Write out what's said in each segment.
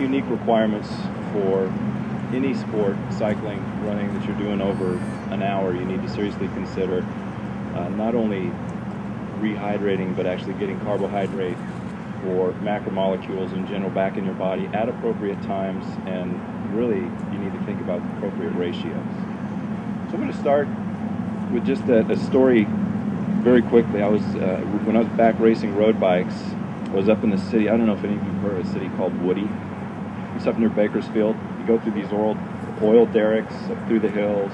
unique requirements for any sport, cycling, running, that you're doing over an hour. You need to seriously consider not only rehydrating, but actually getting carbohydrate or macromolecules in general back in your body at appropriate times, and really you need to think about appropriate ratios. So I'm going to start with just a story very quickly. I was when I was back racing road bikes, I was up in the city. I don't know if any of you have heard of a city called Woody. It's up near Bakersfield. You go through these oil derricks up through the hills.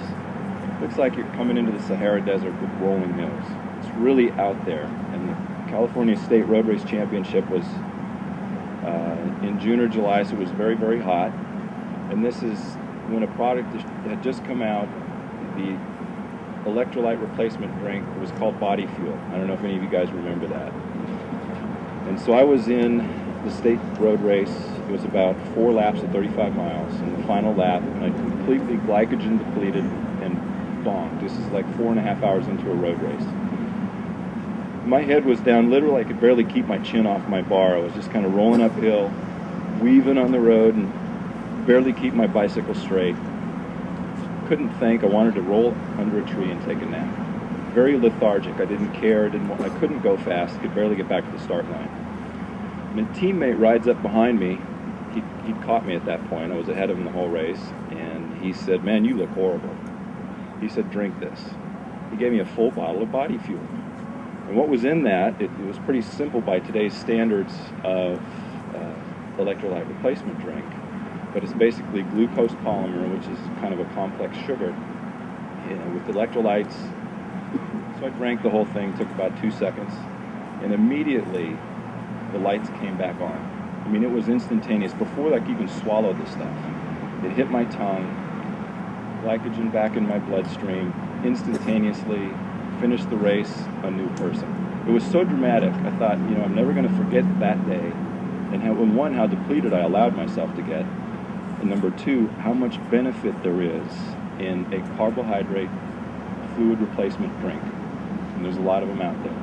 Looks like you're coming into the Sahara Desert with rolling hills. It's really out there. And the California State Road Race Championship was in June or July, so it was very, very hot. And this is when a product had just come out. The electrolyte replacement drink was called Body Fuel. I don't know if any of you guys remember that. And so I was in the state road race. It was about 4 laps of 35 miles. In the final lap, and I completely glycogen depleted and bombed. This is like 4.5 hours into a road race. My head was down. Literally, I could barely keep my chin off my bar. I was just kind of rolling uphill, weaving on the road, and barely keep my bicycle straight. Couldn't think. I wanted to roll under a tree and take a nap. Very lethargic. I didn't care. I couldn't go fast. Could barely get back to the start line. My teammate rides up behind me. He'd caught me at that point. I was ahead of him the whole race, and he said, "Man, you look horrible." He said, "Drink this." He gave me a full bottle of Body Fuel. And what was in that, it was pretty simple by today's standards of electrolyte replacement drink. But it's basically glucose polymer, which is kind of a complex sugar, with electrolytes. So I drank the whole thing, took about 2 seconds, and immediately the lights came back on. I mean, it was instantaneous. Before I could even swallow the stuff, it hit my tongue, glycogen back in my bloodstream, instantaneously, finished the race a new person. It was so dramatic. I thought, I'm never going to forget that day, and how depleted I allowed myself to get. And number two, how much benefit there is in a carbohydrate fluid replacement drink. And there's a lot of them out there.